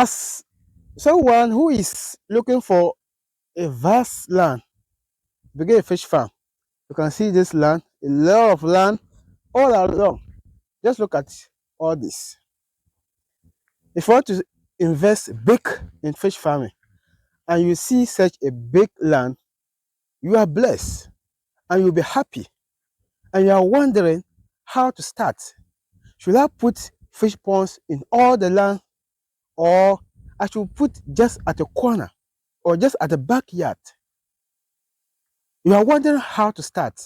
As someone who is looking for a vast land to begin a fish farm, you can see this land, a lot of land all along. Just look at all this. If you want to invest big in fish farming and you see such a big land, you are blessed and you'll be happy and you are wondering how to start. Should I put fish ponds in all the land, or I should put just at a corner or just at the backyard? You are wondering how to start.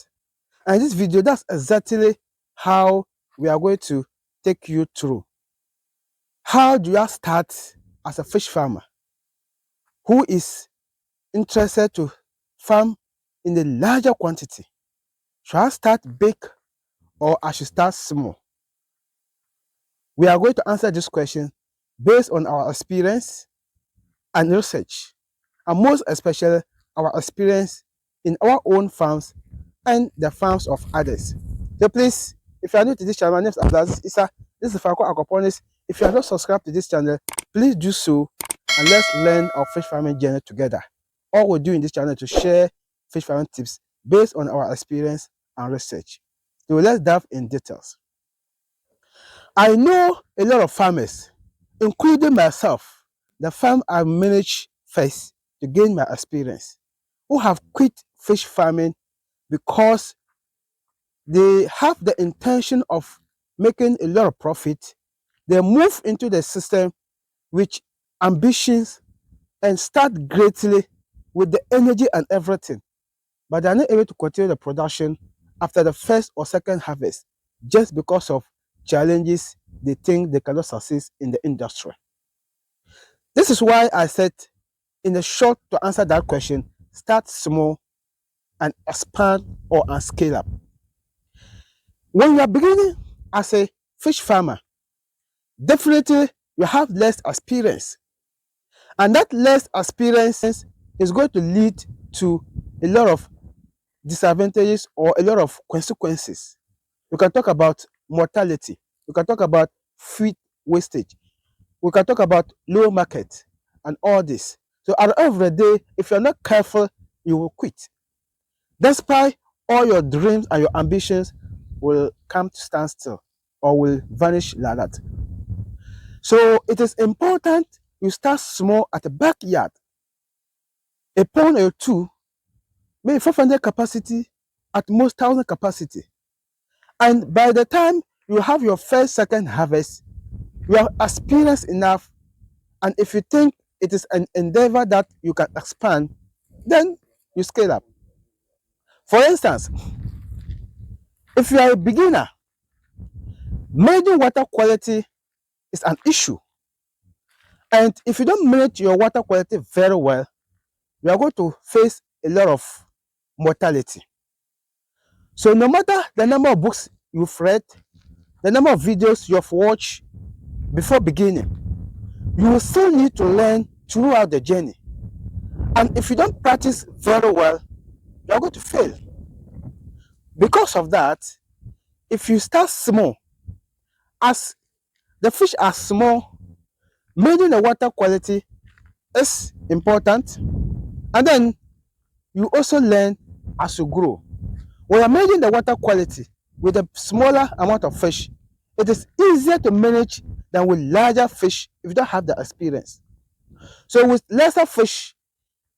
And this video, that's exactly how we are going to take you through. How do you start as a fish farmer who is interested to farm in a larger quantity? Should I start big or I should start small? We are going to answer this question based on our experience and research, and most especially our experience in our own farms and the farms of others. So please, if you are new to this channel, my name is Abdulaziz Issa. This is Franco Aquaponis. If you are not subscribed to this channel, please do so, and let's learn our fish farming journey together. All we do in this channel is to share fish farming tips based on our experience and research. So let's dive in details. I know a lot of farmers, including myself, the farm I managed first to gain my experience, who have quit fish farming because they have the intention of making a lot of profit. They move into the system with ambitions and start greatly with the energy and everything, but they are not able to continue the production after the first or second harvest just because of challenges they think they cannot succeed in the industry. This is why I said, in the short, to answer that question, start small and expand or and scale up. When you are beginning as a fish farmer, definitely you have less experience, and that less experience is going to lead to a lot of disadvantages or a lot of consequences. We can talk about mortality, we can talk about feed wastage, we can talk about low market and all this. So at the end of the day, if you're not careful, you will quit. Despite all your dreams and your ambitions will come to standstill or will vanish like that. So it is important you start small at the backyard, a pond or two, maybe 500 capacity, at most 1,000 capacity. And by the time you have your first, second harvest, you are experienced enough. And if you think it is an endeavor that you can expand, then you scale up. For instance, if you are a beginner, managing water quality is an issue. And if you don't manage your water quality very well, you are going to face a lot of mortality. So no matter the number of books you've read, the number of videos you've watched before beginning, you will still need to learn throughout the journey. And if you don't practice very well, you are going to fail. Because of that, if you start small, as the fish are small, managing the water quality is important. And then you also learn as you grow. When you're managing the water quality with a smaller amount of fish, it is easier to manage than with larger fish if you don't have the experience. So with lesser fish,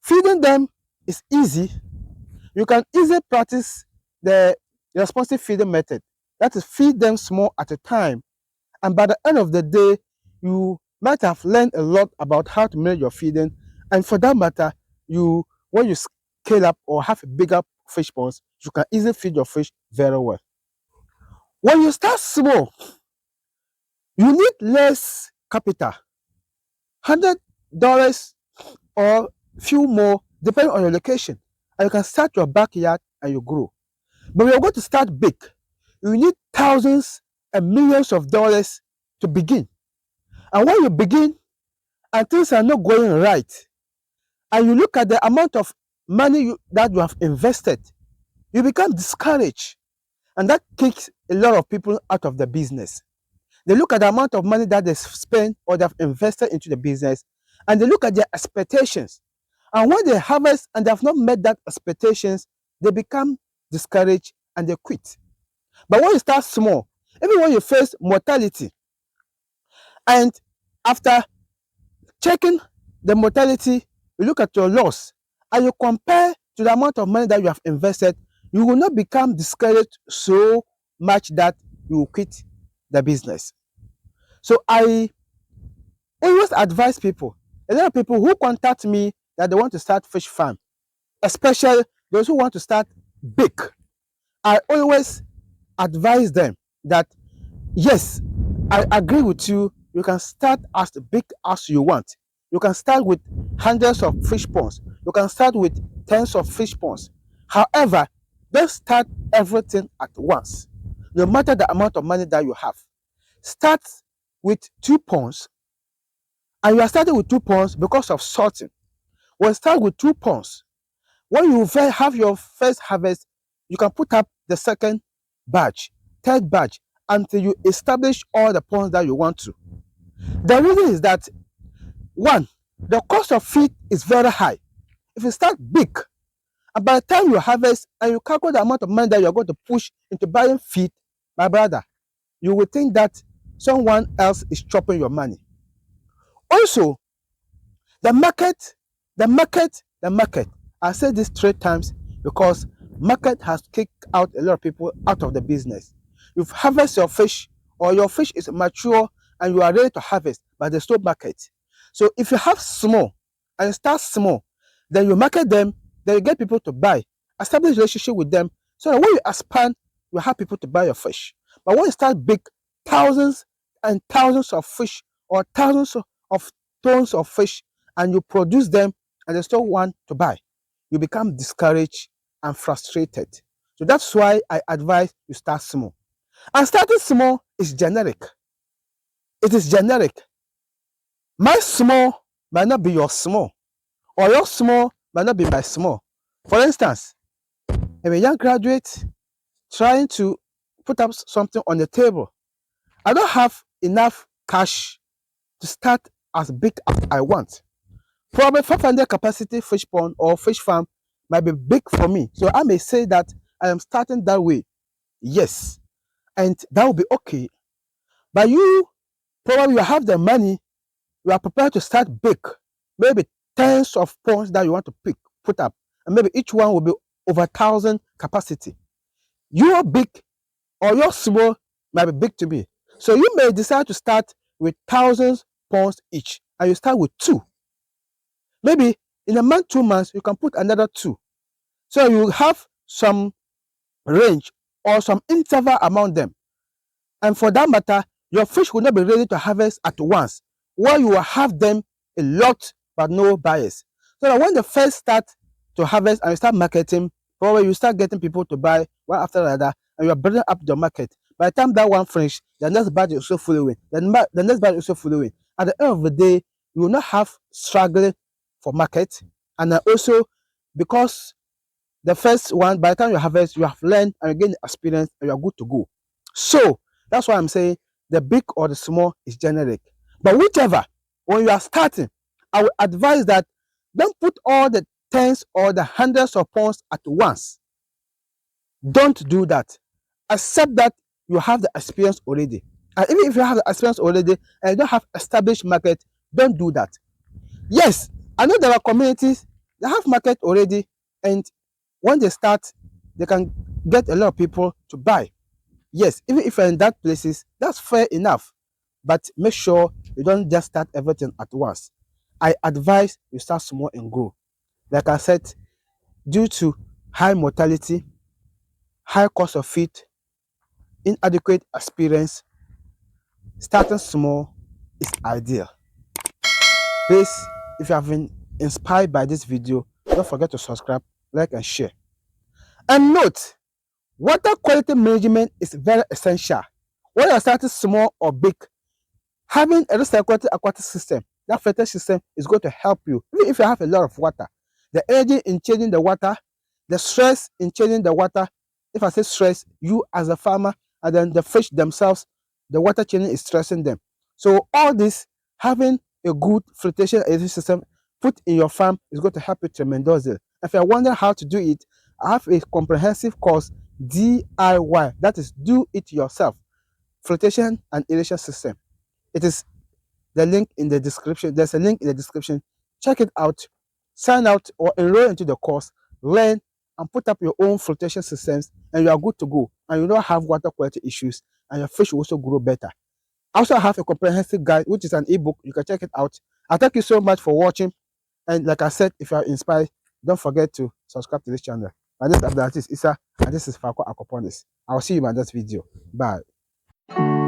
feeding them is easy. You can easily practice the responsive feeding method. That is, feed them small at a time. And by the end of the day, you might have learned a lot about how to manage your feeding. And for that matter, when you scale up or have a bigger fish ponds, you can easily feed your fish very well. When you start small, you need less capital, $100 or few more, depending on your location. And you can start your backyard and you grow. But when you're going to start big, you need thousands and millions of dollars to begin. And when you begin and things are not going right, and you look at the amount of money that you have invested, you become discouraged. And that kicks a lot of people out of the business. They look at the amount of money that they spend or they've invested into the business, and they look at their expectations. And when they harvest and they have not met that expectations, they become discouraged and they quit. But when you start small, even when you face mortality, and after checking the mortality, you look at your loss and you compare to the amount of money that you have invested, you will not become discouraged so much that you will quit the business. So I always advise people, a lot of people who contact me that they want to start fish farm, especially those who want to start big, I always advise them that yes, I agree with you. You can start as big as you want. You can start with hundreds of fish ponds. You can start with tens of fish ponds. However, don't start everything at once. No matter the amount of money that you have, start with 2 ponds, and you are starting with 2 ponds because of sorting. When start with 2 ponds, when you have your first harvest, you can put up the second batch, third batch, until you establish all the ponds that you want to. The reason is that, one, the cost of feed is very high. If you start big, and by the time you harvest and you calculate the amount of money that you're going to push into buying feed, my brother, you will think that someone else is chopping your money. Also, the market. I said this 3 times because market has kicked out a lot of people out of the business. You've harvested your fish, or your fish is mature and you are ready to harvest, but there's no market. So if you have small and start small, then you market them, then you get people to buy, establish relationship with them, so that when you expand, you have people to buy your fish. But when you start big, thousands and thousands of fish or thousands of tons of fish, and you produce them and there's no one to buy, you become discouraged and frustrated. So that's why I advise you start small. And starting small is generic. It is generic. My small might not be your small, or your small might not be my small. For instance, I'm a young graduate trying to put up something on the table. I don't have enough cash to start as big as I want. Probably 500 capacity fish pond or fish farm might be big for me. So I may say that I am starting that way. Yes. And that will be okay. But you probably have the money, you are prepared to start big. Maybe tens of ponds that you want to put up. And maybe each one will be over 1,000 capacity. Your big or your small might be big to me. So you may decide to start with thousands ponds each, and you start with 2. Maybe in a month, 2 months, you can put another 2. So you have some range or some interval among them. And for that matter, your fish will not be ready to harvest at once, while you will have them a lot but no buyers. So that when they first start to harvest and you start marketing, probably you start getting people to buy one after another, and you are building up the market. By the time that one finishes, the next batch is also following. The next batch is also following. At the end of the day, you will not have struggling for market, and also because the first one, by the time you harvest, you have learned and you gain experience and you are good to go. So that's why I'm saying the big or the small is generic. But whichever, when you are starting, I would advise that don't put all the tens or the hundreds of ponds at once. Don't do that. Accept that you have the experience already. And even if you have the experience already and you don't have established market, don't do that. Yes, I know there are communities that have market already, and when they start, they can get a lot of people to buy. Yes, even if you're in that places, that's fair enough. But make sure you don't just start everything at once. I advise you start small and grow. Like I said, due to high mortality, high cost of feed, inadequate experience, starting small is ideal. Please, if you have been inspired by this video, don't forget to subscribe, like, and share. And note, water quality management is very essential. Whether you're starting small or big, having a recirculating aquatic system, that filter system is going to help you. Even if you have a lot of water, the energy in changing the water, the stress in changing the water. If I say stress, you as a farmer, and then the fish themselves, The water changing is stressing them. So all this, having a good filtration irrigation system put in your farm is going to help you tremendously. If you're wondering how to do it, I have a comprehensive course, DIY, that is do it yourself, filtration and irrigation system. It is the link in the description. There's a link in the description. Check it out, sign out or enroll into the course, learn and put up your own filtration systems, and you are good to go. And you don't have water quality issues, and your fish will also grow better. I also have a comprehensive guide, which is an ebook. You can check it out. I thank you so much for watching. And like I said, if you are inspired, don't forget to subscribe to this channel. My name is Abdulaziz Issa, and this is Falco Akoponis. I'll see you in my next video. Bye.